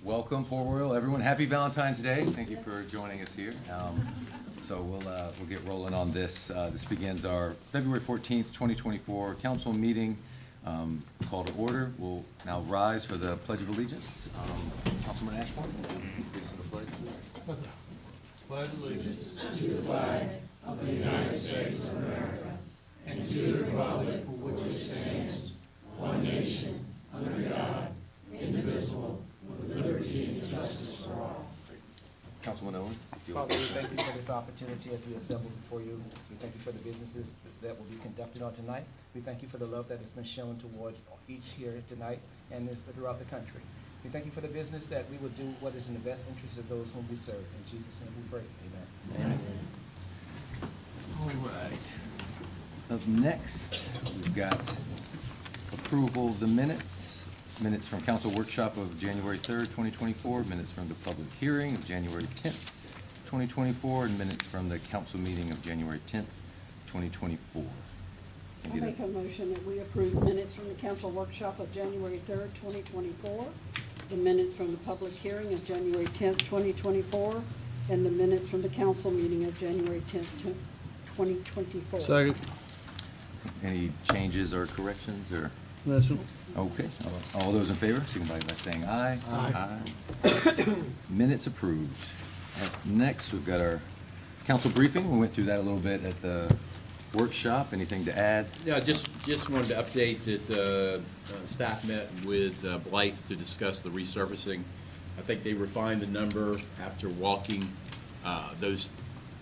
Welcome, Port Royal, everyone. Happy Valentine's Day. Thank you for joining us here. So we'll get rolling on this. This begins our February 14th, 2024 council meeting. Call to order. We'll now rise for the Pledge of Allegiance. Councilman Ashburn, please say the pledge, please. Pledge allegiance to the flag of the United States of America and to the republic for which it stands, one nation, under God, indivisible, with liberty and justice for all. Councilman Owen. Father, we thank you for this opportunity as we assemble before you. We thank you for the businesses that will be conducted on tonight. We thank you for the love that has been shown towards each here tonight and throughout the country. We thank you for the business that we will do what is in the best interest of those whom we serve. In Jesus' name we pray. Amen. Amen. All right. Up next, we've got approval of the minutes. Minutes from council workshop of January 3rd, 2024. Minutes from the public hearing of January 10th, 2024. And minutes from the council meeting of January 10th, 2024. I'll make a motion that we approve minutes from the council workshop of January 3rd, 2024, the minutes from the public hearing of January 10th, 2024, and the minutes from the council meeting of January 10th, 2024. Second. Any changes or corrections or? Yes, sir. Okay. All those in favor, signify by saying aye. Aye. Minutes approved. Next, we've got our council briefing. We went through that a little bit at the workshop. Anything to add? Yeah, just wanted to update that staff met with Blythe to discuss the resurfacing. I think they refined the number after walking those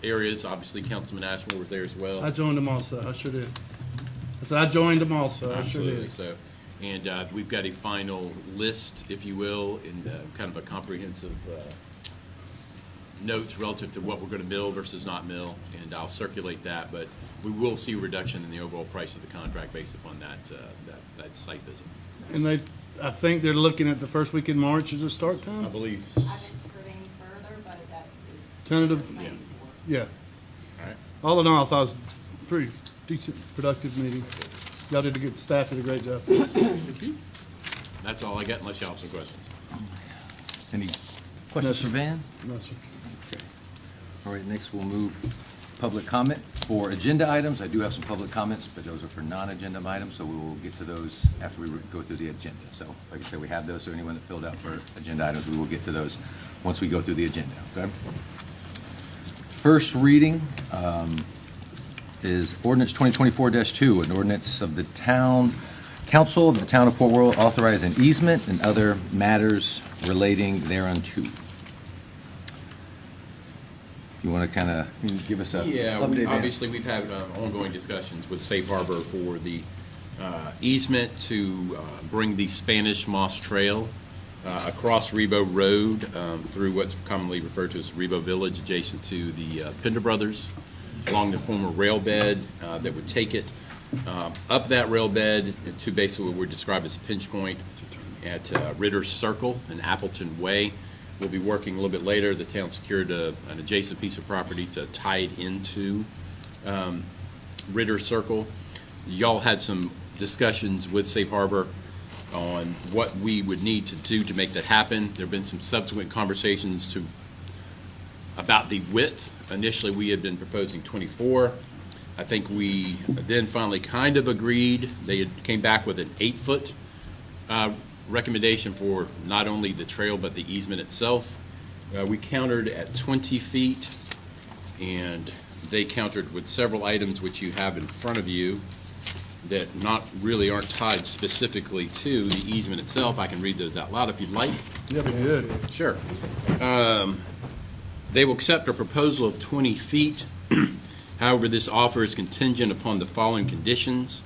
areas. Obviously, Councilman Ashmore was there as well. I joined them also. I sure did. I said I joined them also. I sure Absolutely. did. So, and we've got a final list, if you will, in kind of a comprehensive notes relative to what we're going to mill versus not mill, and I'll circulate that. But we will see a reduction in the overall price of the contract based upon that site visit. And I think they're looking at the first week in March as a start I time. believe. I haven't heard any further, but that is. Tentative. Yeah. Yeah. All right. All in all, I thought it was a pretty decent, productive meeting. Y'all did a good. Staff did a great job. That's all I got, unless y'all have some questions. Any questions No, for Van? No, sir. Okay. All right, next we'll move public comment for agenda items. I do have some public comments, but those are for non-agenda items, so we will get to those after we go through the agenda. So, like I said, we have those, so anyone that filled out for agenda items, we will get to those once we go through the agenda, okay? First reading is ordinance 2024-2, an ordinance of the town council of the town of Port Royal authorizing easement and other matters relating thereunto. You want to kind of give us a Yeah, update? Dan? obviously, we've had ongoing discussions with Safe Harbor for the easement to bring the Spanish Moss Trail across Rebo Road through what's commonly referred to as Rebo Village, adjacent to the Pender Brothers, along the former rail bed that would take it up that rail bed to basically what we're described as a pinch point at Ritter's Circle and Appleton Way. We'll be working a little bit later. The town secured an adjacent piece of property to tie it into Ritter Circle. Y'all had some discussions with Safe Harbor on what we would need to do to make that happen. There have been some subsequent conversations about the width. Initially, we had been proposing 24. I think we then finally kind of agreed. They came back with an 8-foot recommendation for not only the trail but the easement itself. We countered at 20 feet, and they countered with several items which you have in front of you that aren't tied specifically to the easement itself. I can read those out loud if you'd like. Yeah, be good. Sure. They will accept a proposal of 20 feet. However, this offer is contingent upon the following conditions.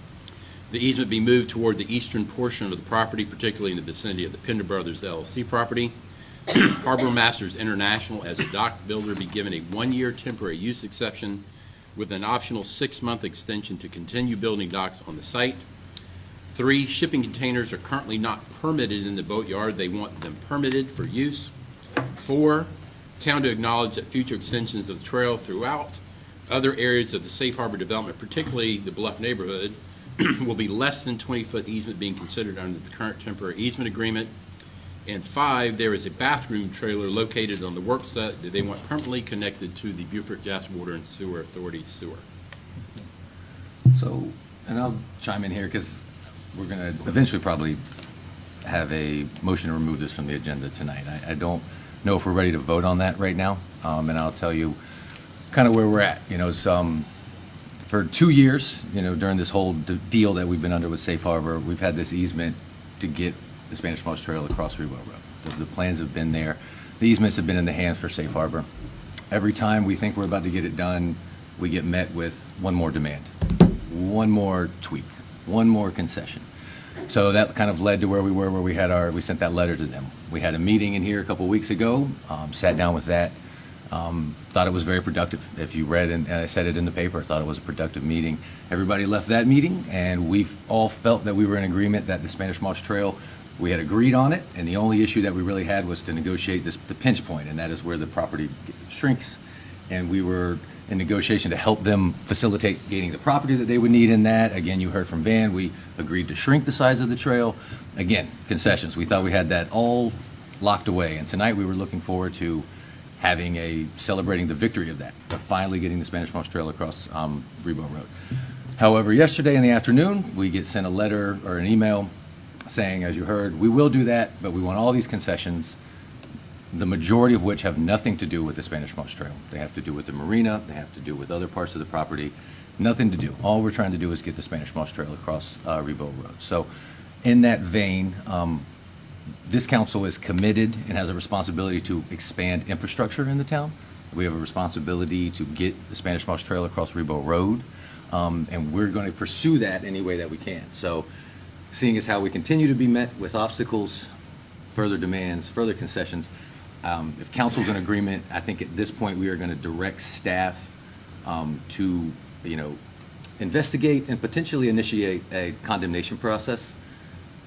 The easement be moved toward the eastern portion of the property, particularly in the vicinity of the Pender Brothers LLC property. Harbor Masters International, as a dock builder, be given a 1-year temporary use exception with an optional 6-month extension to continue building docks on the site. 3, shipping containers are currently not permitted in the boatyard. They want them permitted for use. 4, town to acknowledge that future extensions of the trail throughout other areas of the Safe Harbor development, particularly the Bluff neighborhood, will be less than 20-foot easement being considered under the current temporary easement agreement. And 5, there is a bathroom trailer located on the work site that they want permanently connected to the Beaufort Gas, Water, and Sewer Authority sewer. So, and I'll chime in here because we're going to eventually probably have a motion to remove this from the agenda tonight. I don't know if we're ready to vote on that right now, and I'll tell you kind of where we're at. You know, for 2 years, you know, during this whole deal that we've been under with Safe Harbor, we've had this easement to get the Spanish Moss Trail across Rebo Road. The plans have been there. The easements have been in the hands for Safe Harbor. Every time we think we're about to get it done, we get met with one more demand, one more tweak, one more concession. So that kind of led to where we were, where we sent that letter to them. We had a meeting in here a couple weeks ago, sat down with that, thought it was very productive. If you read, and I said it in the paper, I thought it was a productive meeting. Everybody left that meeting, and we all felt that we were in agreement that the Spanish Moss Trail, we had agreed on it, and the only issue that we really had was to negotiate the pinch point, and that is where the property shrinks. And we were in negotiation to help them facilitate gaining the property that they would need in that. Again, you heard from Van, we agreed to shrink the size of the trail. Again, concessions. We thought we had that all locked away, and tonight we were looking forward to celebrating the victory of that, of finally getting the Spanish Moss Trail across Rebo Road. However, yesterday in the afternoon, we get sent a letter or an email saying, as you heard, we will do that, but we want all these concessions, the majority of which have nothing to do with the Spanish Moss Trail. They have to do with the marina, they have to do with other parts of the property, nothing to do. All we're trying to do is get the Spanish Moss Trail across Rebo Road. So in that vein, this council is committed and has a responsibility to expand infrastructure in the town. We have a responsibility to get the Spanish Moss Trail across Rebo Road, and we're going to pursue that any way that we can. So seeing as how we continue to be met with obstacles, further demands, further concessions, if council's in agreement, I think at this point we are going to direct staff to, you know, investigate and potentially initiate a condemnation process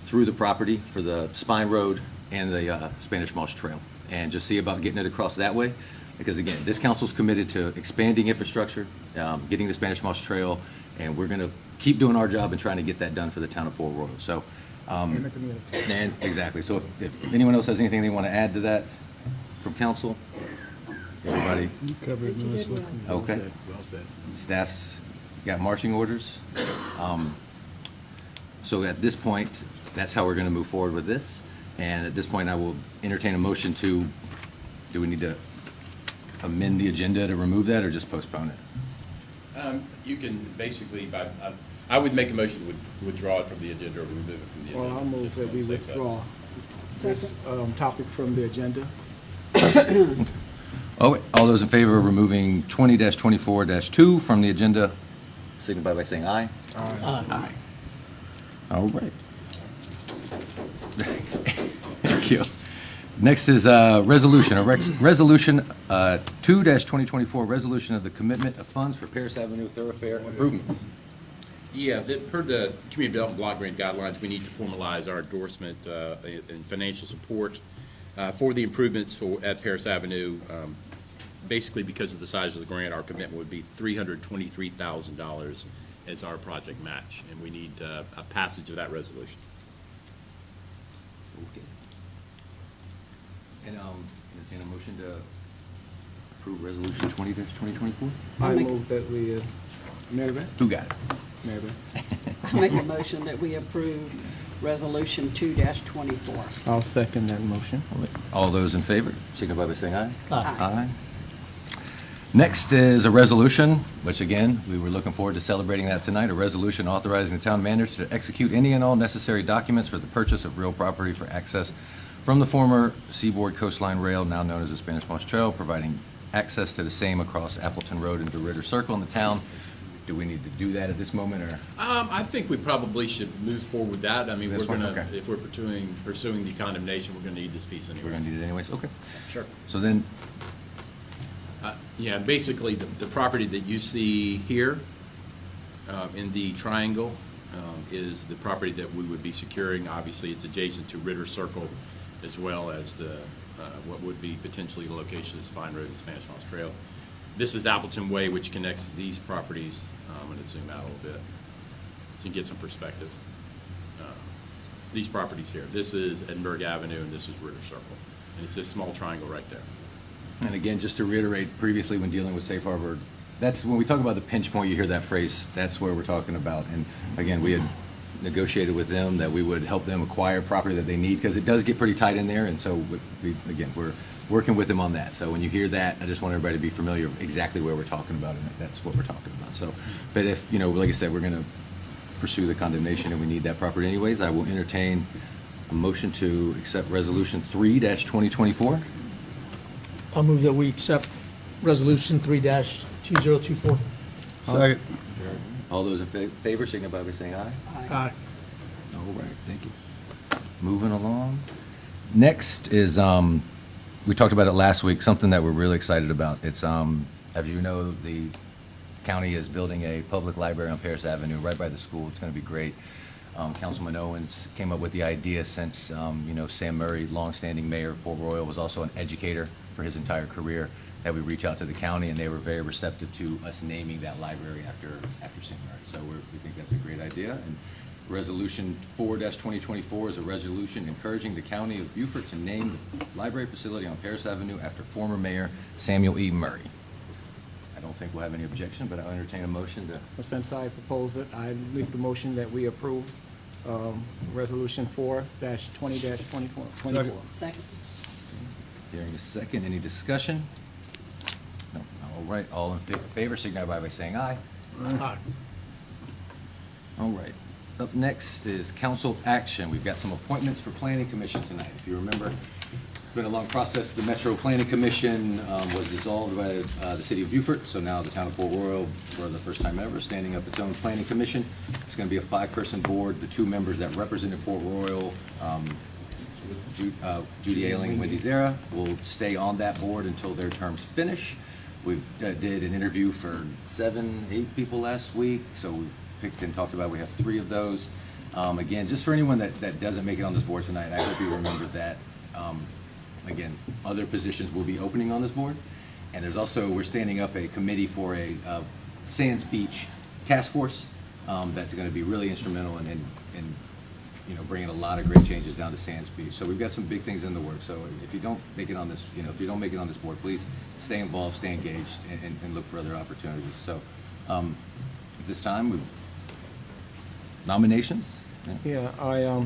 through the property for the Spine Road and the Spanish Moss Trail, and just see about getting it across that way. Because again, this council's committed to expanding infrastructure, getting the Spanish Moss Trail, and we're going to keep doing our job and trying to get that done for the town of Port Royal. So, In the community. and exactly. So if anyone else has anything they want to add to that from council, everybody, You covered You did most. well. okay. Well said. Staff's got marching orders. So at this point, that's how we're going to move forward with this. And at this point, I will entertain a motion to, do we need to amend the agenda to remove that or just postpone it? You can basically, I would make a motion to withdraw it from the agenda or remove it from the agenda. Well, I'll move just that on we the safe side. withdraw this topic from the agenda. Oh, wait. All those in favor of removing 20-24-2 from the agenda, signify by saying aye. Aye. All right. Thank you. Next is resolution, resolution 2-2024, resolution of the commitment of funds for Paris Avenue thoroughfare improvements. Yeah, per the Community Development Block Grant Guidelines, we need to formalize our endorsement and financial support for the improvements at Paris Avenue. Basically, because of the size of the grant, our commitment would be $323,000 as our project match, and we need a passage of that resolution. Okay. And entertain a motion to approve resolution 20-2024? I make- move that we, Mary Beth? Who got it? Mary Beth? I make a motion that we approve Resolution 2-24. I'll second that motion. All those in favor, signify by saying aye. Aye. Next is a resolution, which again, we were looking forward to celebrating that tonight, a resolution authorizing the town manager to execute any and all necessary documents for the purchase of real property for access from the former Seaboard Coastline Rail, now known as the Spanish Moss Trail, providing access to the same across Appleton Road and DeRitter Circle in the town. Do we need to do that at this moment, or? I think we probably should move forward with that. I mean, This we're one? gonna, Okay. if we're pursuing the condemnation, we're gonna need this piece anyways. We're going to need it anyways? Okay. Sure. So then, Yeah, basically, the property that you see here in the triangle is the property that we would be securing. Obviously, it's adjacent to Ritter Circle, as well as the what would be potentially the location of Spine Road and Spanish Moss Trail. This is Appleton Way, which connects these properties. I'm going to zoom out a little bit. you can get some perspective. These properties here, this is Edinburgh Avenue and this is Ritter Circle. And it's this small triangle right there. And again, just to reiterate, previously when dealing with Safe Harbor, that's when we talk about the pinch point, you hear that phrase, that's where we're talking about. And again, we had negotiated with them that we would help them acquire property that they need, because it does get pretty tight in there. And so, again, we're working with them on that. So when you hear that, I just want everybody to be familiar of exactly where we're talking about, and that's what we're talking about. So, but if, like I said, we're going to pursue the condemnation and we need that property anyways, I will entertain a motion to accept Resolution 3-2024. I'll move that we accept Resolution 3-2024. Second. All those in favor signify by saying aye. Aye. All right, thank you. Moving along. Next is, we talked about it last week, something that we're really excited about. It's, as you know, the county is building a public library on Paris Avenue right by the school. It's going to be great. Councilman Owens came up with the idea since, Sam Murray, longstanding mayor of Port Royal, was also an educator for his entire career, that we reach out to the county, and they were very receptive to us naming that library after Sam Murray. So we think that's a great idea. And Resolution 4-2024 is a resolution encouraging the county of Beaufort to name the library facility on Paris Avenue after former mayor Samuel E. Murray. I don't think we'll have any objection, but I'll entertain a motion to. Well, since I proposed it, I make the motion that we approve Resolution 4-20-24. Second. Hearing a second, any discussion? No. All right, all in favor signify by saying aye. Aye. All right. Up next is council action. We've got some appointments for planning commission tonight. If you remember, it's been a long process. The Metro Planning Commission was dissolved by the city of Beaufort, so now the town of Port Royal, for the first time ever, standing up its own planning commission. It's going to be a 5-person board. The 2 members that represented Port Royal, Judy Ailing and Wendy Zara, will stay on that board until their terms finish. We've did an interview for 7, 8 people last week, so we've picked and talked about, we have 3 of those. Again, just for anyone that doesn't make it on this board tonight, I hope you remember that, again, other positions will be opening on this board. And there's also, we're standing up a committee for a Sands Beach task force that's going to be really instrumental in bringing a lot of great changes down to Sands Beach. So we've got some big things in the works. So if you don't make it on this, if you don't make it on this board, please stay involved, stay engaged, and look for other opportunities. So at this time, nominations. Yeah,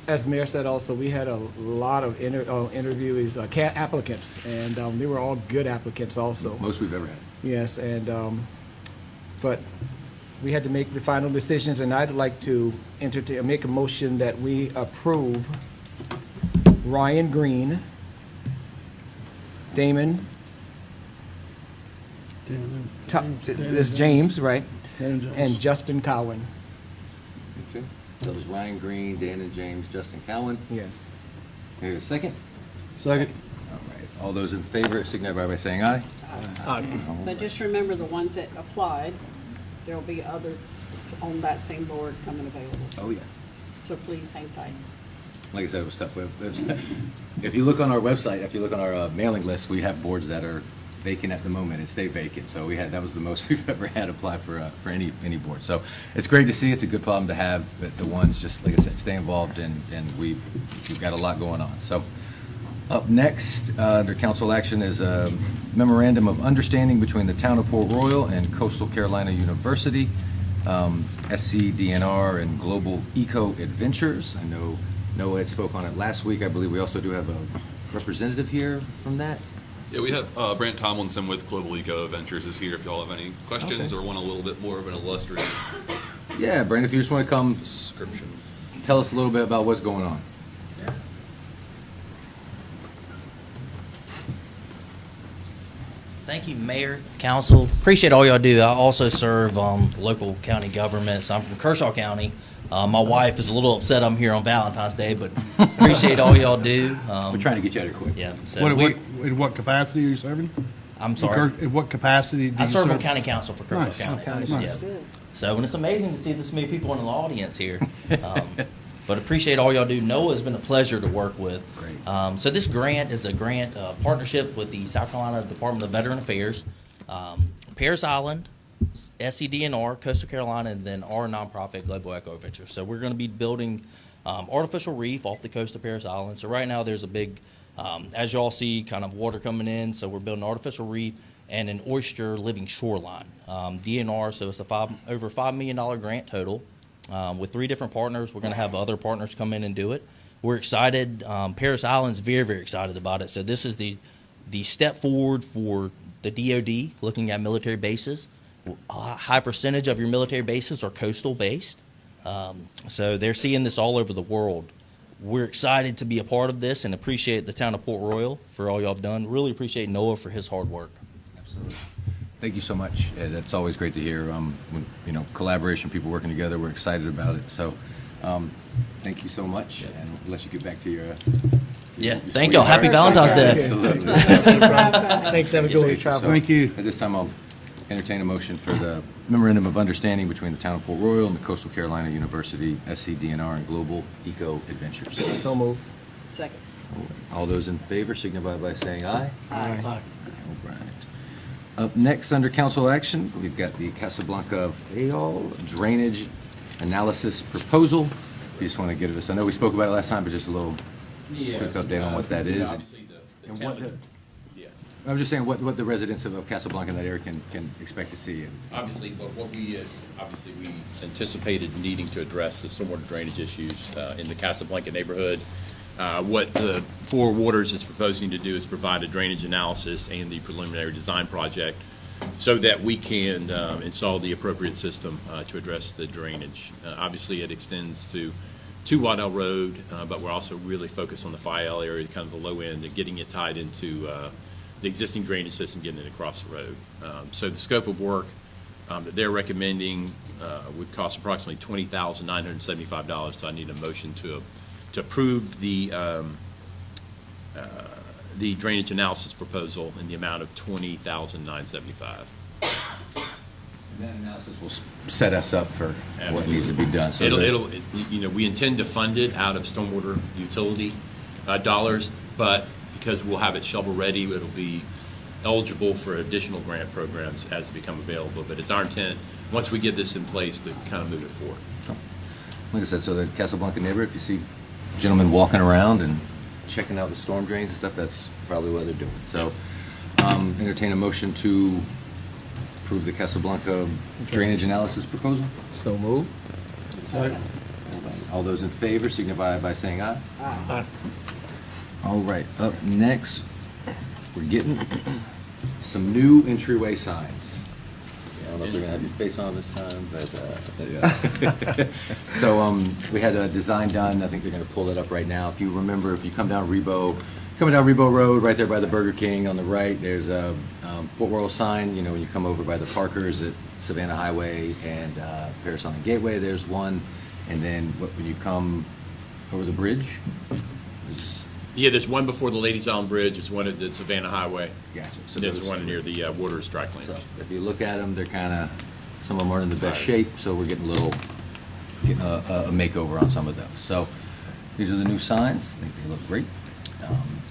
as Mayor said also, we had a lot of interviewees, applicants, and they were all good applicants also. Most we've ever had. Yes, and, but we had to make the final decisions, and I'd like to make a motion that we approve Ryan Green, Damon, there's James, right? And Justin Cowan. Okay. So it was Ryan Green, Dan and James, Justin Cowan. Yes. Here, a second. Second. All right. All those in favor signify by saying aye. Aye. But just remember, the ones that applied, there'll be other on that same board coming available. Oh, yeah. So please hang tight. Like I said, it was tough. If you look on our website, if you look on our mailing list, we have boards that are vacant at the moment and stay vacant. So that was the most we've ever had apply for any board. So it's great to see. It's a good problem to have. But the ones, just like I said, stay involved, and we've got a lot going on. So up next, under council action, is a memorandum of understanding between the town of Port Royal and Coastal Carolina University, SCDNR, and Global Eco Adventures. I know Noah had spoke on it last week. I believe we also do have a representative here from that. Yeah, we have Brant Tomlinson with Global Eco Ventures is here if y'all have any questions Okay. or want a little bit more of an illustrative Yeah, Brandon, if you just want to come description. tell us a little bit about what's going on. Thank you, Mayor, Council. Appreciate all y'all do. I also serve local county governments. I'm from Kershaw County. My wife is a little upset I'm here on Valentine's Day, but appreciate all y'all do. We're trying to get you out of here quick. Yeah. So In what capacity are you serving? I'm sorry. In what capacity do I you serve on serve? County Council for Kershaw Nice. County. Nice. Yes. Good. So, and it's amazing to see this many people in the audience here. But appreciate all y'all do. Noah has been a pleasure to work with. Great. So this grant is a grant partnership with the South Carolina Department of Veteran Affairs, Paris Island, SCDNR, Coastal Carolina, and then our nonprofit, Global Eco Ventures. So we're going to be building artificial reef off the coast of Paris Island. So right now there's a big, as you all see, kind of water coming in. So we're building artificial reef and an oyster living shoreline. DNR, so it's over $5 million grant total with 3 different partners. We're going to have other partners come in and do it. We're excited. Paris Island's very, very excited about it. So this is the step forward for the DoD, looking at military bases. A high percentage of your military bases are coastal based. So they're seeing this all over the world. We're excited to be a part of this and appreciate the town of Port Royal for all y'all have done. Really appreciate Noah for his hard work. Absolutely. Thank you so much. That's always great to hear. When, collaboration, people working together, we're excited about it. So thank you so much, and we'll let you get back to your Thank y'all. Happy Valentine's Day. Absolutely. Thanks, have a good week. So, Thank you. At this time, I'll entertain a motion for the memorandum of understanding between the town of Port Royal and the Coastal Carolina University, SCDNR, and Global Eco Adventures. So moved. Second. All those in favor signify by saying aye. Aye. All right. Up next, under council action, we've got the Casablanca Fayal Drainage Analysis Proposal. We just want to give us, I know we spoke about it last time, but just a little quick update on what that is. Obviously, the And town- what yeah. I was just saying what the residents of Casablanca and that area can expect to see. Obviously, what we anticipated needing to address the stormwater drainage issues in the Casablanca neighborhood. What the Four Waters is proposing to do is provide a drainage analysis and the preliminary design project so that we can install the appropriate system to address the drainage. Obviously, it extends to Waddell Road, but we're also really focused on the Fayal area, kind of the low end, and getting it tied into the existing drainage system, getting it across the road. So the scope of work that they're recommending would cost approximately $20,975. So I need a motion to approve the drainage analysis proposal in the amount of $20,975. And that analysis will set us up for what needs to be done. So We intend to fund it out of stormwater utility dollars, but because we'll have it shovel-ready, it'll be eligible for additional grant programs as they become available. But it's our intent, once we get this in place, to kind of move it forward. like I said, so the Casablanca neighborhood, if you see gentlemen walking around and checking out the storm drains and stuff, that's probably what they're doing. So entertain a motion to approve the Casablanca drainage analysis proposal. So moved. All those in favor signify by saying aye. Aye. All right, up next, we're getting some new entryway signs. I don't know if they're gonna have your face on this time, but, so, we had a design done, I think they're gonna pull that up right now. If you remember, if you come down coming down Rebo Road, right there by the Burger King on the right, there's a, Port Royal sign, you know, when you come over by the Parkers at Savannah Highway and, Paris Island Gateway, there's one. And then when you come over the bridge, Yeah, there's one before the Ladies Island Bridge, there's one at the Savannah Highway, gotcha. So there's those- one near the Waters Dry Cleaners. So if you look at them, they're kind of, some of them aren't in the best shape, so we're getting a makeover on some of those. So these are the new signs. I think they look great.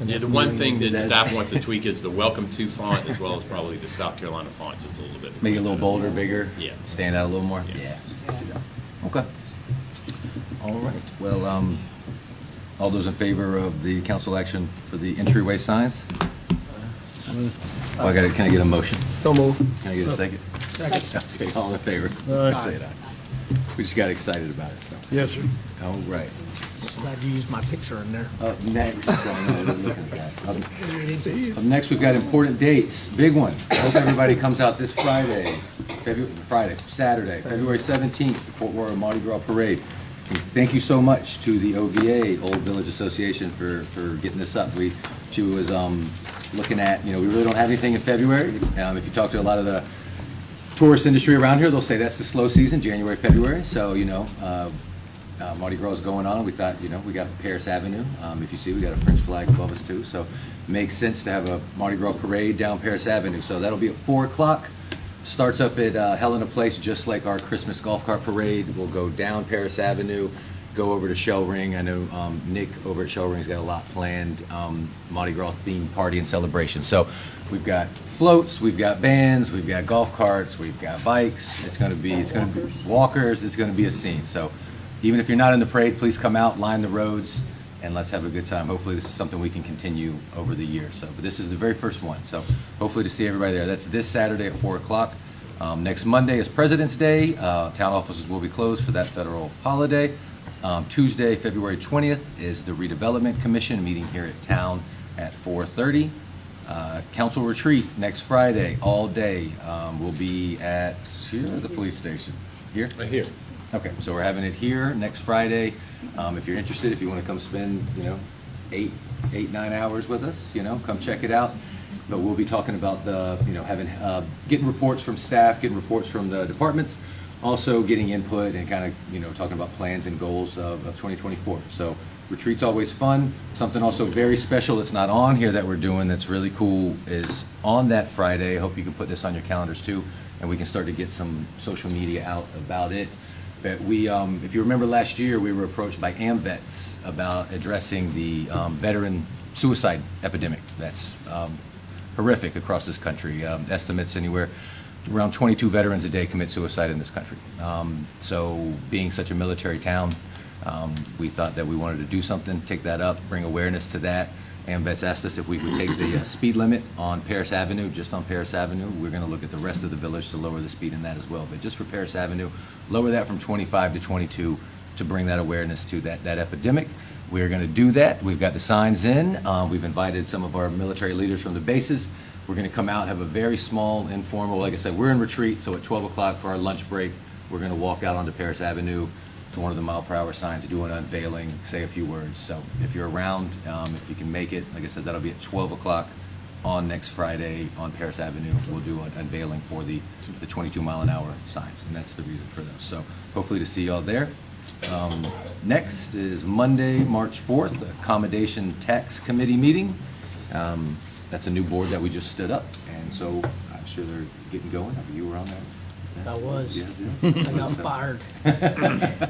Yeah, the one thing that staff wants to tweak is the Welcome To font, as well as probably the South Carolina font, just a little bit. Make it a little bolder, bigger. Yeah. Stand out a little more. Yeah. I see that. Okay. All right. Well, all those in favor of the council action for the entryway signs? Oh, can I get a motion? So moved. Can I get a second? Second. Okay, all in favor? Aye. Say that. We just got excited about it, so. Yes, sir. All right. Glad you used my picture in there. Up next, I know, we're looking at that. Up next, we've got important dates. Big one. I hope everybody comes out this Saturday, February 17th, the Port Royal Mardi Gras Parade. And thank you so much to the OVA, Old Village Association, for getting this up. She was looking at, we really don't have anything in February. If you talk to a lot of the tourist industry around here, they'll say that's the slow season, January, February. So, Mardi Gras is going on. We thought, we got Paris Avenue. If you see, we got a French flag above us too. So it makes sense to have a Mardi Gras parade down Paris Avenue. So that'll be at 4 o'clock. Starts up at Helena Place, just like our Christmas golf cart parade. We'll go down Paris Avenue, go over to Shell Ring. I know Nick over at Shell Ring's got a lot planned, Mardi Gras themed party and celebration. So we've got floats, we've got bands, we've got golf carts, we've got bikes. It's going to be walkers. It's going to be a scene. So even if you're not in the parade, please come out, line the roads, and let's have a good time. Hopefully this is something we can continue over the year. So, but this is the very first one. So hopefully to see everybody there. That's this Saturday at 4 o'clock. Next Monday is President's Day. Town offices will be closed for that federal holiday. Tuesday, February 20th is the Redevelopment Commission meeting here at town at 4:30. Council retreat next Friday, all day. We'll be at here, or the police station. Here? Right here. Okay, so we're having it here next Friday. If you're interested, if you want to come spend, 9 hours with us, come check it out. But we'll be talking about getting reports from staff, getting reports from the departments, also getting input and kind of, talking about plans and goals of 2024. So retreat's always fun. Something also very special that's not on here that we're doing that's really cool is on that Friday. I hope you can put this on your calendars too, and we can start to get some social media out about it. But we, if you remember last year, we were approached by AMVETS about addressing the veteran suicide epidemic that's horrific across this country. Estimates anywhere around 22 veterans a day commit suicide in this country. So being such a military town, we thought that we wanted to do something, take that up, bring awareness to that. AMVETS asked us if we would take the speed limit on Paris Avenue, just on Paris Avenue. We're going to look at the rest of the village to lower the speed in that as well. But just for Paris Avenue, lower that from 25 to 22 to bring that awareness to that epidemic. We're going to do that. We've got the signs in. We've invited some of our military leaders from the bases. We're going to come out, have a very small, informal, like I said, we're in retreat, so at 12 o'clock for our lunch break, we're going to walk out onto Paris Avenue to one of the mile-per-hour signs, do an unveiling, say a few words. So if you're around, if you can make it, like I said, that'll be at 12 o'clock on next Friday on Paris Avenue. We'll do an unveiling for the 22-mile-an-hour signs, and that's the reason for those. So hopefully to see y'all there. Next is Monday, March 4th, Accommodation Tax Committee meeting. That's a new board that we just stood up, and so I'm sure they're getting going. You were on that? I was. Yes. I got fired.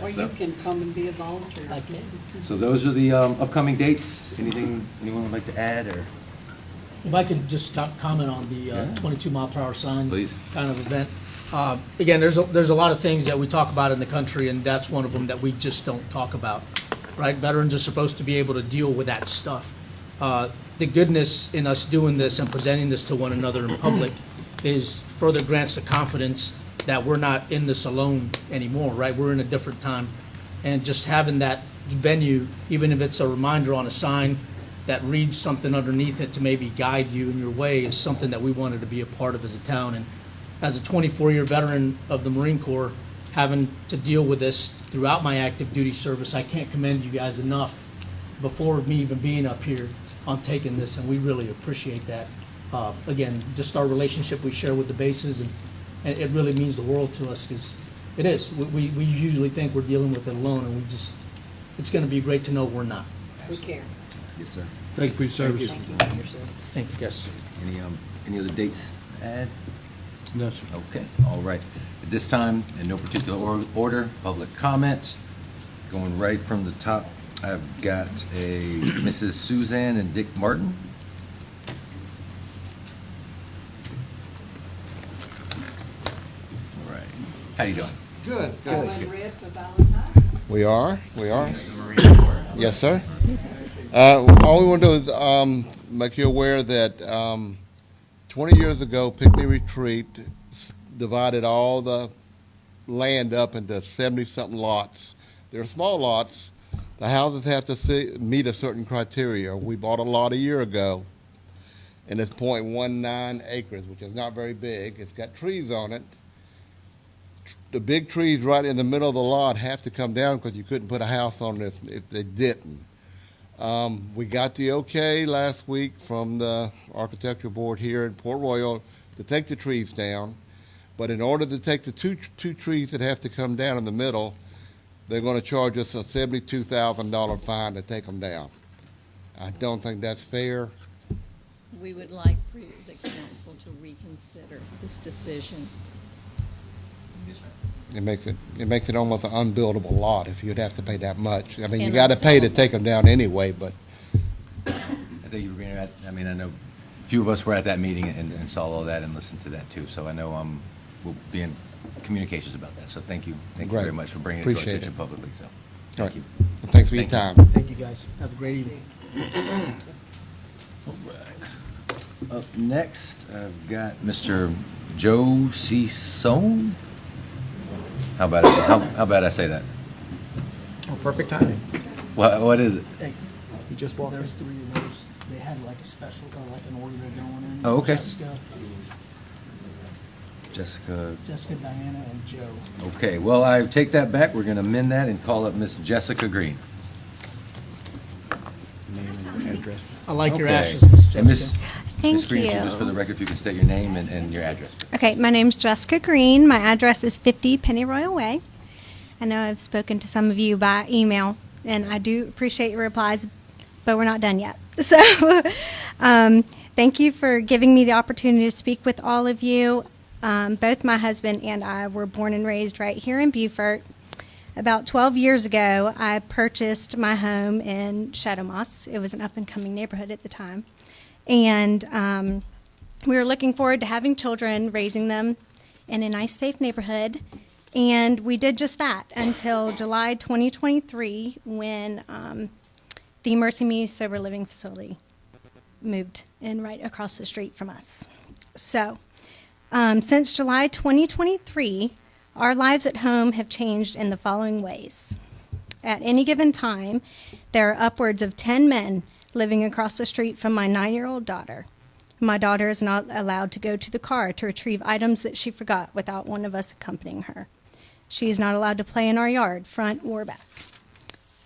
Or you can come and be a volunteer. I can. So those are the upcoming dates. Anything anyone would like to add, or? If I could just comment on the 22-mile-per-hour sign Please. kind of event. Again, there's a lot of things that we talk about in the country, and that's one of them that we just don't talk about, right? Veterans are supposed to be able to deal with that stuff. The goodness in us doing this and presenting this to one another in public is further grants the confidence that we're not in this alone anymore, right? We're in a different time. And just having that venue, even if it's a reminder on a sign that reads something underneath it to maybe guide you in your way, is something that we wanted to be a part of as a town. And as a 24-year veteran of the Marine Corps, having to deal with this throughout my active duty service, I can't commend you guys enough before me even being up here on taking this, and we really appreciate that. Again, just our relationship we share with the bases, and it really means the world to us, because it is. We usually think we're dealing with it alone, and it's going to be great to know we're not. We care. Yes, sir. Thank you for your service. Thank you, guys. Any other dates to add? No, sir. Okay, all right. At this time, in no particular order, public comment. Going right from the top, I've got a Mrs. Suzanne and Dick Martin. All right. How you doing? Good, Going red for Valentine's. We are. Yes, sir. All we want to do is make you aware that 20 years ago, Pinckney Retreat divided all the land up into 70-something lots. They're small lots. The houses have to meet a certain criteria. We bought a lot a year ago, and it's 0.19 acres, which is not very big. It's got trees on it. The big trees right in the middle of the lot have to come down because you couldn't put a house on it if they didn't. We got the okay last week from the architectural board here in Port Royal to take the trees down, but in order to take the two trees that have to come down in the middle, they're going to charge us a $72,000 fine to take them down. I don't think that's fair. We would like for the council to reconsider this decision. It makes it almost an unbuildable lot if you'd have to pay that much. I mean, you And gotta pay to unsellable. take them down anyway, but Thank you for being at, I mean, I know a few of us were at that meeting and saw all that and listened to that too. So I know we'll be in communications about that. So thank you very Great. much for bringing it to our Appreciate attention it. publicly. So, all thank right. you. Well, thanks for your Thank you. time. Thank you, guys. Have a great evening. Up next, I've got Mr. Joe Cison. How about I say that? Oh, perfect timing. What is it? Hey, you just walked. There's three of those. They had like a special, like an order they're going in. Oh, okay. Jessica, Diana, and Joe. Okay, well, I take that back. We're going to amend that and call it Miss Jessica Green. I like your Okay. ashes, Miss And Miss- Jessica. Thank Miss Green, you. so just for the record, if you can state your name and your address. Okay, my name's Jessica Green. My address is 50 Pennyroyal Way. I know I've spoken to some of you by email, and I do appreciate your replies, but we're not done yet. So, thank you for giving me the opportunity to speak with all of you. Both my husband and I were born and raised right here in Beaufort. About 12 years ago, I purchased my home in Shadow Moss. It was an up-and-coming neighborhood at the time. And we were looking forward to having children, raising them in a nice, safe neighborhood. And we did just that until July 2023 when the Mercy Me Sober Living Facility moved in right across the street from us. So, since July 2023, our lives at home have changed in the following ways. At any given time, there are upwards of 10 men living across the street from my 9-year-old daughter. My daughter is not allowed to go to the car to retrieve items that she forgot without one of us accompanying her. She is not allowed to play in our yard, front or back.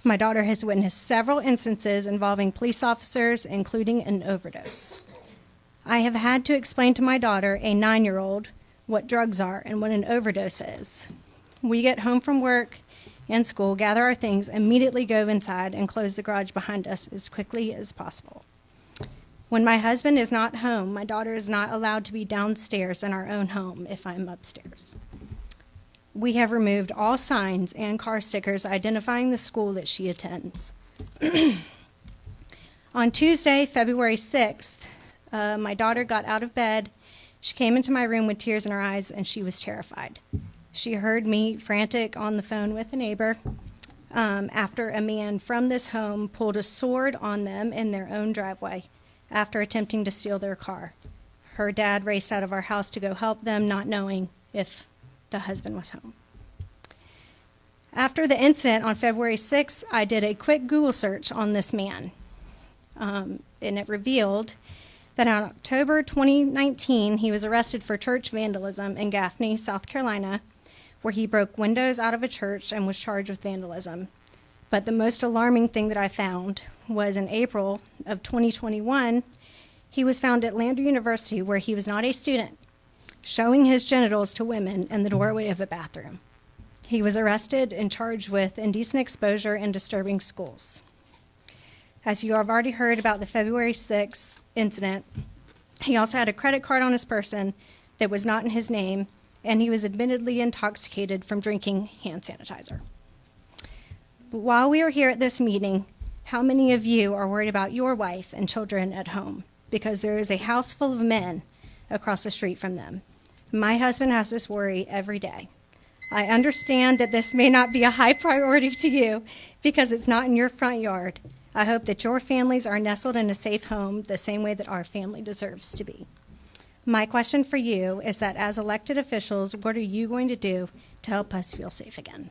My daughter has witnessed several instances involving police officers, including an overdose. I have had to explain to my daughter, a 9-year-old, what drugs are and what an overdose is. We get home from work and school, gather our things, immediately go inside and close the garage behind us as quickly as possible. When my husband is not home, my daughter is not allowed to be downstairs in our own home if I'm upstairs. We have removed all signs and car stickers identifying the school that she attends. On Tuesday, February 6th, my daughter got out of bed. She came into my room with tears in her eyes, and she was terrified. She heard me frantic on the phone with a neighbor after a man from this home pulled a sword on them in their own driveway after attempting to steal their car. Her dad raced out of our house to go help them, not knowing if the husband was home. After the incident on February 6th, I did a quick Google search on this man, and it revealed that on October 2019, he was arrested for church vandalism in Gaffney, South Carolina, where he broke windows out of a church and was charged with vandalism. But the most alarming thing that I found was in April of 2021, he was found at Lander University, where he was not a student, showing his genitals to women in the doorway of a bathroom. He was arrested and charged with indecent exposure and disturbing schools. As you have already heard about the February 6th incident, he also had a credit card on his person that was not in his name, and he was admittedly intoxicated from drinking hand sanitizer. But while we are here at this meeting, how many of you are worried about your wife and children at home? Because there is a house full of men across the street from them. My husband has this worry every day. I understand that this may not be a high priority to you because it's not in your front yard. I hope that your families are nestled in a safe home the same way that our family deserves to be. My question for you is that as elected officials, what are you going to do to help us feel safe again?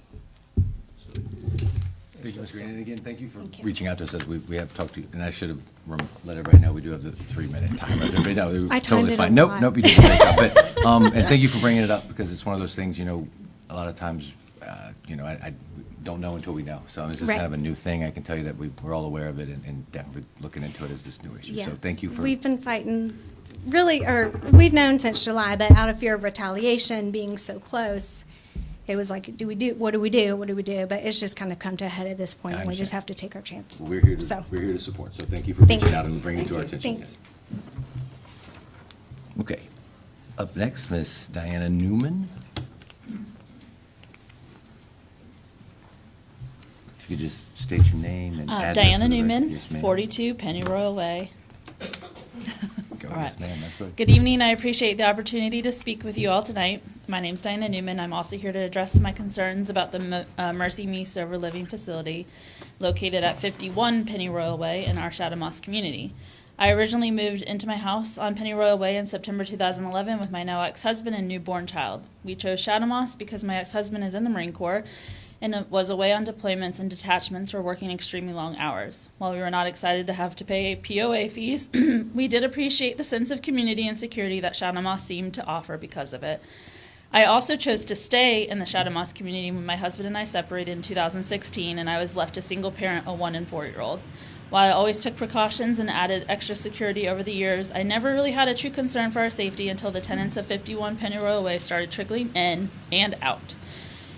Thank you, Ms. Green. And again, thank you for reaching out to us as we have talked to you. And I should have let everybody know we do have the 3-minute timer. But no, I timed totally it fine. on Nope, time. nope, you did a great job. But, and thank you for bringing it up because it's one of those things, a lot of times, I don't know until we know. So this is Right. kind of a new thing. I can tell you that we're all aware of it and definitely looking into it as this new issue. Yeah. So thank you for. We've been fighting, we've known since July, but out of fear of retaliation being so close, it was like, what do we do? But it's just kind of come to a head at this point, I and we just understand. have to take our chance. We're here to support. So thank you for Thank reaching you. out and bringing it to our Thank attention. you. Yes. Okay. Up next, Miss Diana Newman. If you could just state your name and address. Diana for the record. Newman, Yes, ma'am. 42 Pennyroyal Way. Go, All yes, right. ma'am, absolutely. Good evening. I appreciate the opportunity to speak with you all tonight. My name's Diana Newman. I'm also here to address my concerns about the Mercy Me Sober Living Facility located at 51 Pennyroyal Way in our Shadow Moss community. I originally moved into my house on Pennyroyal Way in September 2011 with my now ex-husband and newborn child. We chose Shadow Moss because my ex-husband is in the Marine Corps and was away on deployments and detachments for working extremely long hours. While we were not excited to have to pay POA fees, we did appreciate the sense of community and security that Shadow Moss seemed to offer because of it. I also chose to stay in the Shadow Moss community when my husband and I separated in 2016 and I was left a single parent, a 1- and 4-year-old. While I always took precautions and added extra security over the years, I never really had a true concern for our safety until the tenants of 51 Pennyroyal Way started trickling in and out.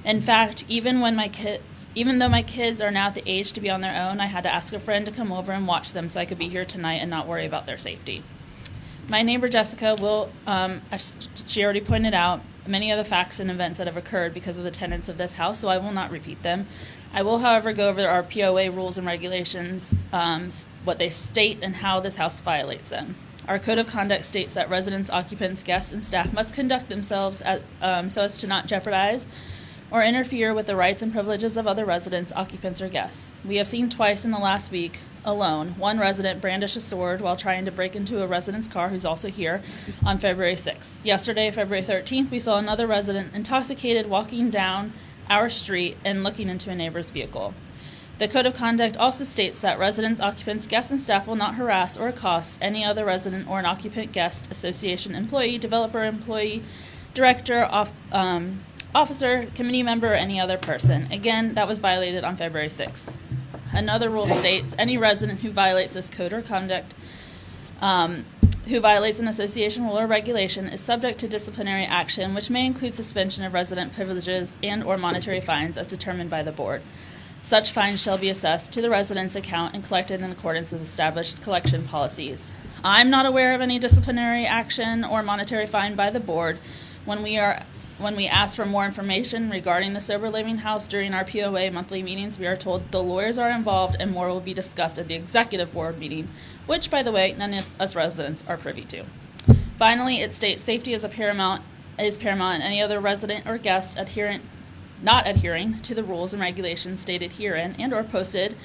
In fact, even though my kids are now at the age to be on their own, I had to ask a friend to come over and watch them so I could be here tonight and not worry about their safety. My neighbor Jessica she already pointed out many of the facts and events that have occurred because of the tenants of this house, so I will not repeat them. I will, however, go over our POA rules and regulations, what they state, and how this house violates them. Our code of conduct states that residents, occupants, guests, and staff must conduct themselves so as to not jeopardize or interfere with the rights and privileges of other residents, occupants, or guests. We have seen twice in the last week alone one resident brandish a sword while trying to break into a resident's car who's also here on February 6th. Yesterday, February 13th, we saw another resident intoxicated walking down our street and looking into a neighbor's vehicle. The Code of Conduct also states that residents, occupants, guests, and staff will not harass or accost any other resident or an occupant, guest, association employee, developer employee, director, officer, committee member, or any other person. Again, that was violated on February 6th. Another rule states any resident who violates this code or conduct, who violates an association rule or regulation, is subject to disciplinary action, which may include suspension of resident privileges and or monetary fines as determined by the board. Such fines shall be assessed to the resident's account and collected in accordance with established collection policies. I'm not aware of any disciplinary action or monetary fine by the board. When we ask for more information regarding the Sober Living House during our POA monthly meetings, we are told the lawyers are involved and more will be discussed at the executive board meeting, which, by the way, none of us residents are privy to. Finally, it states safety is paramount, and any other resident or guest not adhering to the rules and regulations stated herein and or posted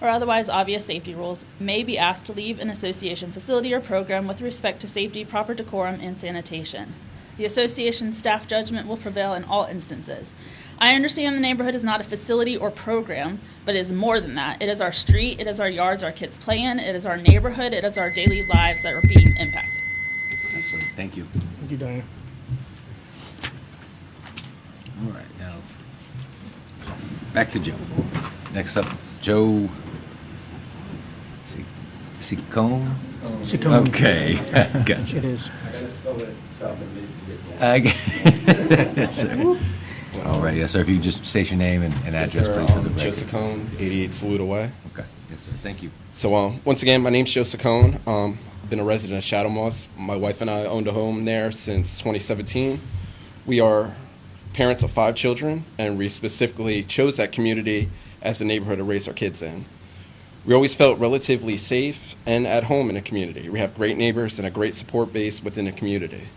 or otherwise obvious safety rules may be asked to leave an association facility or program with respect to safety, proper decorum, and sanitation. The association's staff judgment will prevail in all instances. I understand the neighborhood is not a facility or program, but it is more than that. It is our street, it is our yards our kids play in, it is our neighborhood, it is our daily lives that are being impacted. Absolutely. Thank you. Thank you, Diana. All right, now, back to Joe. Next up, Joe Ciccone? Ciccone. Okay, gotcha. It is. I gotta spell it south of this. Yes, sir. All right, yes, sir, if you could just state your name and address, please, for the record. Joe Ciccone, 88 Saluda Way. Okay, yes, sir, thank you. So once again, my name's Joe Ciccone. I've been a resident of Shadow Moss. My wife and I owned a home there since 2017. We are parents of 5 children, and we specifically chose that community as the neighborhood to raise our kids in. We always felt relatively safe and at home in the community. We have great neighbors and a great support base within the community.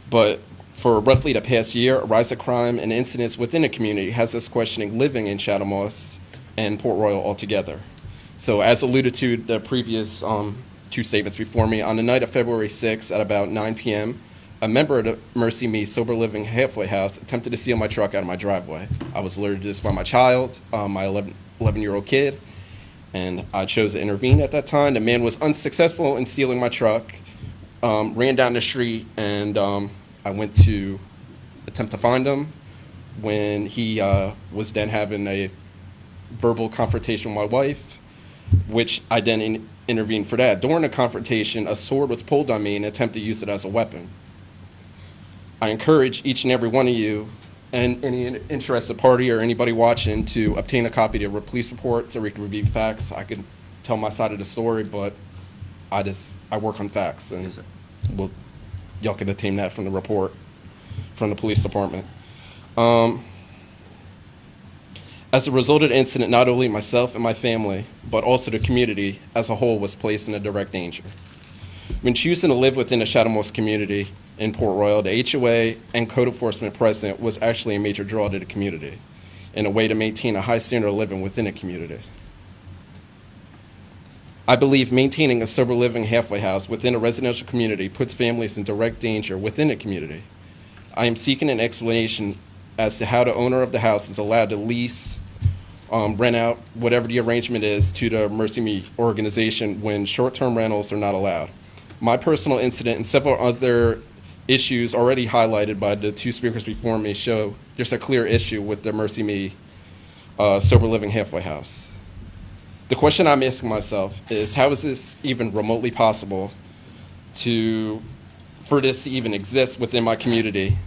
But for roughly the past year, a rise of crime and incidents within the community has us questioning living in Shadow Moss and Port Royal altogether. So as alluded to the previous 2 statements before me, on the night of February 6th at about 9 p.m., a member of the Mercy Me Sober Living Halfway House attempted to steal my truck out of my driveway. I was alerted to this by my child, my 11-year-old kid, and I chose to intervene at that time. The man was unsuccessful in stealing my truck, ran down the street, and I went to attempt to find him when he was then having a verbal confrontation with my wife, which I then intervened for that. During the confrontation, a sword was pulled on me in an attempt to use it as a weapon. I encourage each and every one of you and any interested party or anybody watching to obtain a copy of the police report so we can review facts. I can tell my side of the story, but I work on facts, and Yes, sir. y'all can obtain that from the report from the police department. As a result of the incident, not only myself and my family, but also the community as a whole was placed in a direct danger. When choosing to live within the Shadow Moss community in Port Royal, the HOA and code enforcement presence was actually a major draw to the community in a way to maintain a high standard of living within the community. I believe maintaining a sober living halfway house within a residential community puts families in direct danger within the community. I am seeking an explanation as to how the owner of the house is allowed to lease, rent out, whatever the arrangement is, to the Mercy Me organization when short-term rentals are not allowed. My personal incident and several other issues already highlighted by the two speakers before me show there's a clear issue with the Mercy Me sober living halfway house. The question I'm asking myself is, how is this even remotely possible for this to even exist within my community?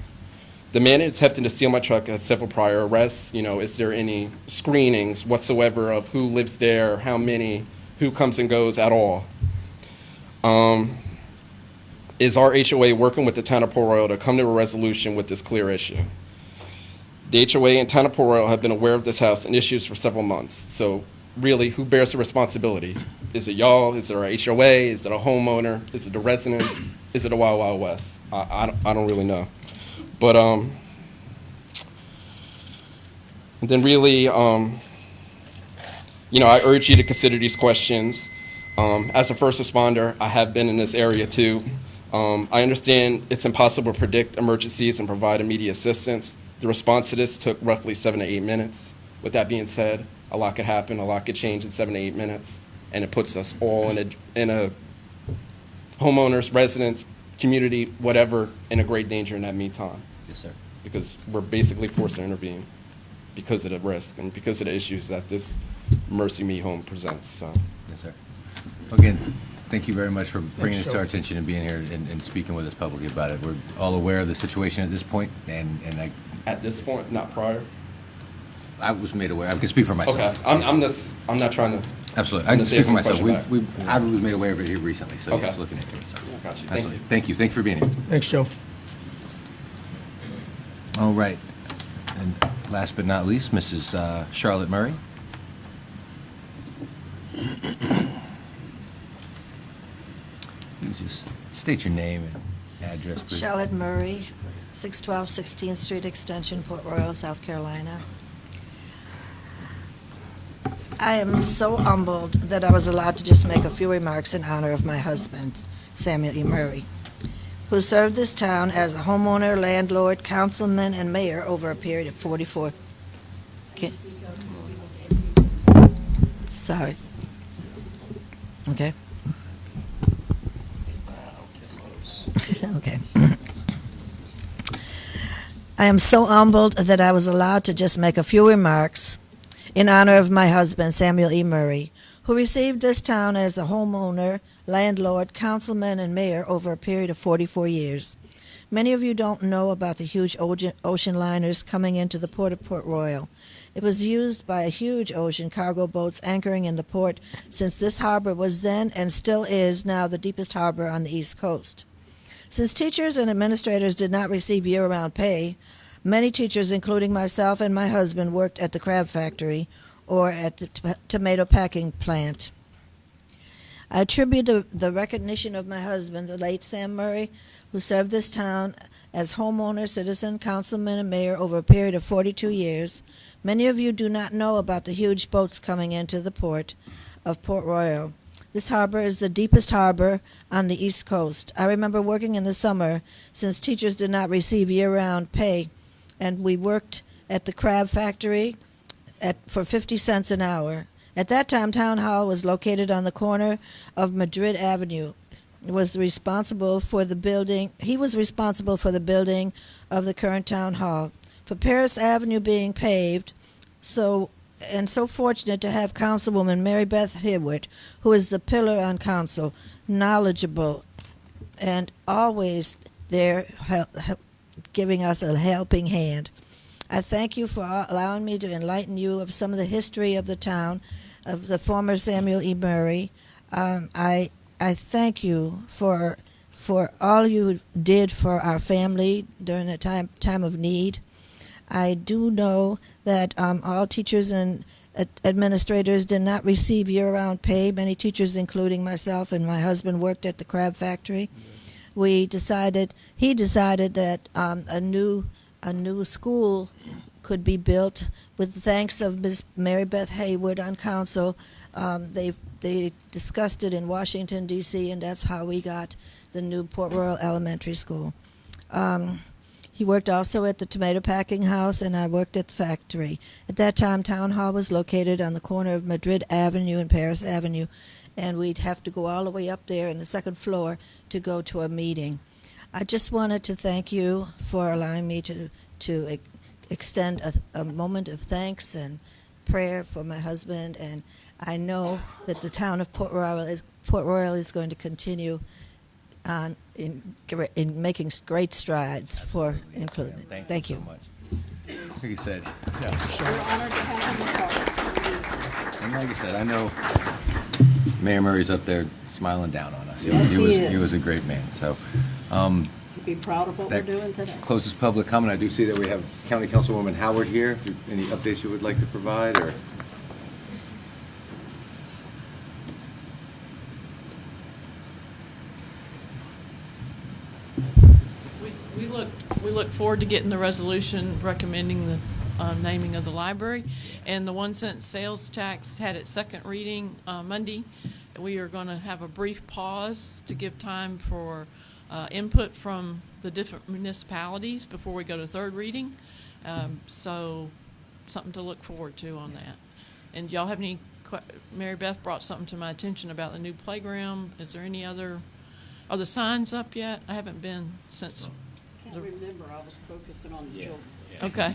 The man attempting to steal my truck has several prior arrests. Is there any screenings whatsoever of who lives there, how many, who comes and goes at all? Is our HOA working with the town of Port Royal to come to a resolution with this clear issue? The HOA and town of Port Royal have been aware of this house and issues for several months. So really, who bears the responsibility? Is it y'all? Is it our HOA? Is it a homeowner? Is it the residents? Is it a Wild Wild West? I don't really know. But then really, I urge you to consider these questions. As a first responder, I have been in this area too. I understand it's impossible to predict emergencies and provide immediate assistance. The response to this took roughly 7 to 8 minutes. With that being said, a lot could happen, a lot could change in 7 to 8 minutes, and it puts us all in a homeowners, residents, community, whatever, in a great danger in that meantime. Yes, sir. Because we're basically forced to intervene because of the risk and because of the issues that this Mercy Me home presents. So. Yes, sir. Again, thank you very much for bringing this to Joe. our attention and being here and speaking with us publicly about it. We're all aware of the situation at this point, and At this point, not prior. I was made aware. I can speak for myself. Okay, I'm not trying to. Absolutely. I I'm can just speak for asking myself. the question I was made aware of it here recently, so Okay. yes, looking into it. So. Got you. Thank Absolutely. you. Thank you. Thank you for being here. Thanks, Joe. All right. And last but not least, Mrs. Charlotte Murray. You can just state your name and address, please. Charlotte Murray, 612 16th Street Extension, Port Royal, South Carolina. I am so humbled that I was allowed to just make a few remarks in honor of my husband, Samuel E. Murray, who served this town as a homeowner, landlord, councilman, and mayor over a period of 44. Sorry. Okay. Okay. I am so humbled that I was allowed to just make a few remarks in honor of my husband, Samuel E. Murray, who received this town as a homeowner, landlord, councilman, and mayor over a period of 44 years. Many of you don't know about the huge ocean liners coming into the port of Port Royal. It was used by huge ocean cargo boats anchoring in the port since this harbor was then and still is now the deepest harbor on the East Coast. Since teachers and administrators did not receive year-round pay, many teachers, including myself and my husband, worked at the crab factory or at the tomato packing plant. I attribute the recognition of my husband, the late Sam Murray, who served this town as homeowner, citizen, councilman, and mayor over a period of 42 years. Many of you do not know about the huge boats coming into the port of Port Royal. This harbor is the deepest harbor on the East Coast. I remember working in the summer since teachers did not receive year-round pay, and we worked at the crab factory for 50 cents an hour. At that time, Town Hall was located on the corner of Madrid Avenue. He was responsible for the building of the current Town Hall. For Paris Avenue being paved, so fortunate to have Councilwoman Mary Beth Hayward, who is the pillar on council, knowledgeable, and always there giving us a helping hand. I thank you for allowing me to enlighten you of some of the history of the town, of the former Samuel E. Murray. I thank you for all you did for our family during the time of need. I do know that all teachers and administrators did not receive year-round pay. Many teachers, including myself and my husband, worked at the crab factory. He decided that a new school could be built with the thanks of Ms. Mary Beth Haywood on council. They discussed it in Washington, D.C., and that's how we got the new Port Royal Elementary School. He worked also at the tomato packing house, and I worked at the factory. At that time, Town Hall was located on the corner of Madrid Avenue and Paris Avenue, and we'd have to go all the way up there in the second floor to go to a meeting. I just wanted to thank you for allowing me to extend a moment of thanks and prayer for my husband, and I know that the town of Port Royal is going to continue on in making great strides for inclusion. Thank you. So much. Like you said, We're honored to have him as part. and like I said, I know Mayor Murray's up there smiling down on us. Yes, he is. He was a great man. So, Be proud of what we're that doing today. closes public comment. I do see that we have County Councilwoman Howard here. Any updates you would like to provide, or? We look forward to getting the resolution recommending the naming of the library. And the 1 cent sales tax had its second reading Monday. We are going to have a brief pause to give time for input from the different municipalities before we go to third reading. So something to look forward to on that. And y'all have any, Mary Beth brought something to my attention about the new playground. Is there any other, are the signs up yet? I haven't been since. Can't remember, I was focusing on the children. Okay.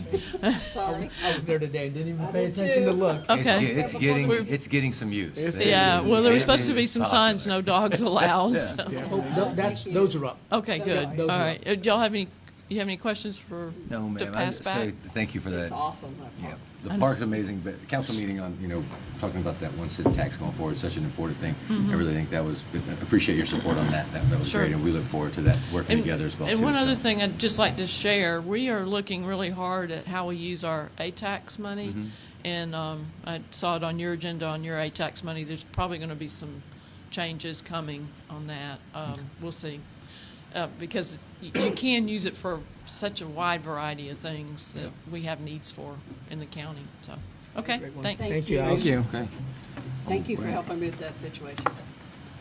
Sorry. I was there today and didn't even I pay did attention too. to look. Okay. It's getting some use. Yeah, well, there was supposed to be some signs, no dogs allowed. Yeah. So. Those are up. Okay, good. Those All are right. Do y'all have any? You have any questions for? No, to ma'am. pass I back? say thank you for that. It's awesome. that Yeah, park. the park's amazing, but the council meeting on, talking about that 1 cent tax going forward is such an important thing. I really think I appreciate your support on that. That was Sure. great, and we look forward to that, working together as well, And too. one other so. thing I'd just like to share, we are looking really hard at how we use our ATAX money. And I saw it on your agenda, on your ATAX money. There's probably going to be some changes coming on that. We'll see. Because you can use it for such a wide variety of things that we have needs for in the county. So, okay, thanks. Thank you. Thank you. Okay. Thank you for helping me with that situation.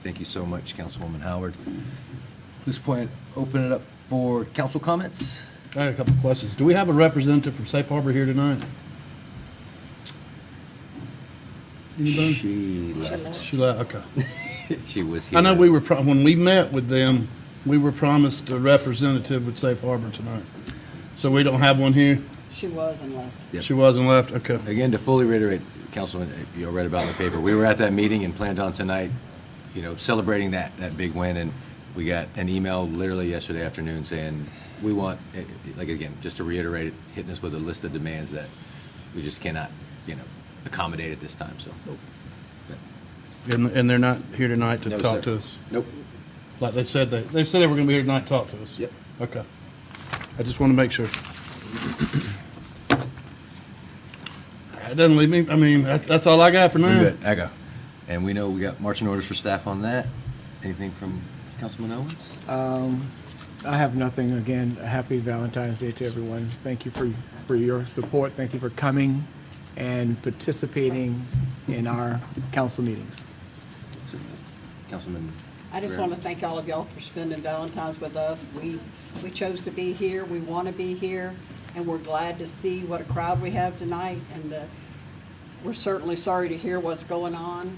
Thank you so much, Councilwoman Howard. At this point, open it up for council comments. I had a couple of questions. Do we have a representative from Safe Harbor here tonight? Anybody? She left. She left, okay. She was here. I know we were, when we met with them, we were promised a representative with Safe Harbor tonight. So we don't have one here? She was and left. Yep. She wasn't left, okay. Again, to fully reiterate, Councilman, you all read about in the paper, we were at that meeting and planned on tonight, celebrating that big win, and we got an email literally yesterday afternoon saying, we want, like, again, just to reiterate it, hitting us with a list of demands that we just cannot, accommodate at this time, so. And they're not here tonight to No, talk sir. to us? Nope. Like they said they were going to be here tonight to talk to us? Yep. Okay. I just want to make sure. It doesn't leave me, that's all I got for now. We're good, I go. And we know we got marching orders for staff on that. Anything from Councilman Owens? I have nothing. Again, happy Valentine's Day to everyone. Thank you for your support. Thank you for coming and participating in our council meetings. Councilman? I just want to thank all of y'all for spending Valentine's with us. We chose to be here, we want to be here, and we're glad to see what a crowd we have tonight, and we're certainly sorry to hear what's going on.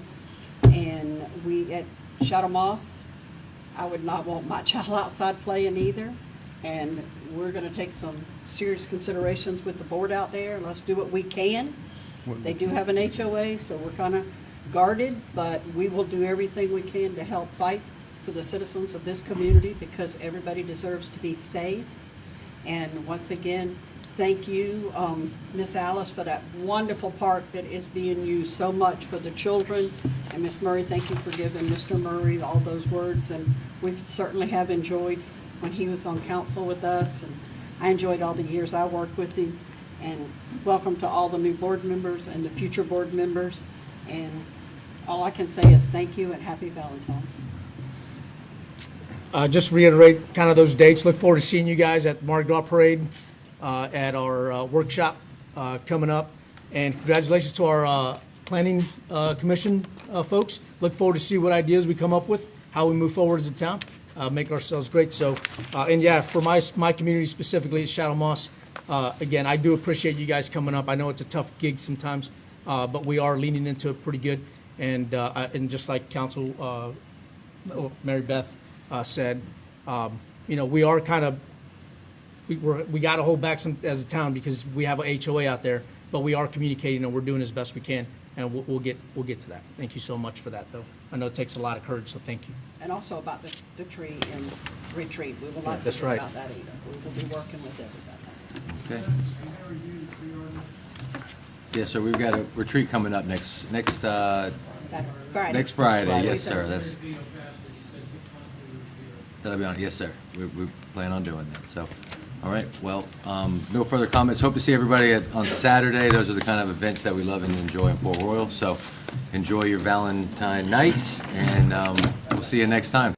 And we, at Shadow Moss, I would not want my child outside playing either, and we're going to take some serious considerations with the board out there, and let's do what we can. They do have an HOA, so we're kind of guarded, but we will do everything we can to help fight for the citizens of this community, because everybody deserves to be safe. And once again, thank you, Miss Alice, for that wonderful park that is being used so much for the children. And Miss Murray, thank you for giving Mr. Murray all those words. And we certainly have enjoyed when he was on council with us, and I enjoyed all the years I worked with him. And welcome to all the new board members and the future board members. And all I can say is thank you and happy Valentine's. Just reiterate kind of those dates. Look forward to seeing you guys at Mardi Gras Parade, at our workshop coming up. And congratulations to our Planning Commission folks. Look forward to see what ideas we come up with, how we move forward as a town, make ourselves great. So, and yeah, for my community specifically at Shadow Moss, again, I do appreciate you guys coming up. I know it's a tough gig sometimes, but we are leaning into it pretty good. And just like Council Mary Beth said, we are kind of we got to hold back some as a town because we have a HOA out there, but we are communicating and we're doing as best we can, and we'll get to that. Thank you so much for that, though. I know it takes a lot of courage, so thank you. And also about the tree and retreat. We will not That's forget right. about that either. We will be working with everybody. Okay. Yeah, so we've got a retreat coming up next Friday. next Friday. Yes, Friday. sir. That'll be on. Yes, sir. We plan on doing that. So, all right. Well, no further comments. Hope to see everybody on Saturday. Those are the kind of events that we love and enjoy in Port Royal. So, enjoy your Valentine night, and we'll see you next time.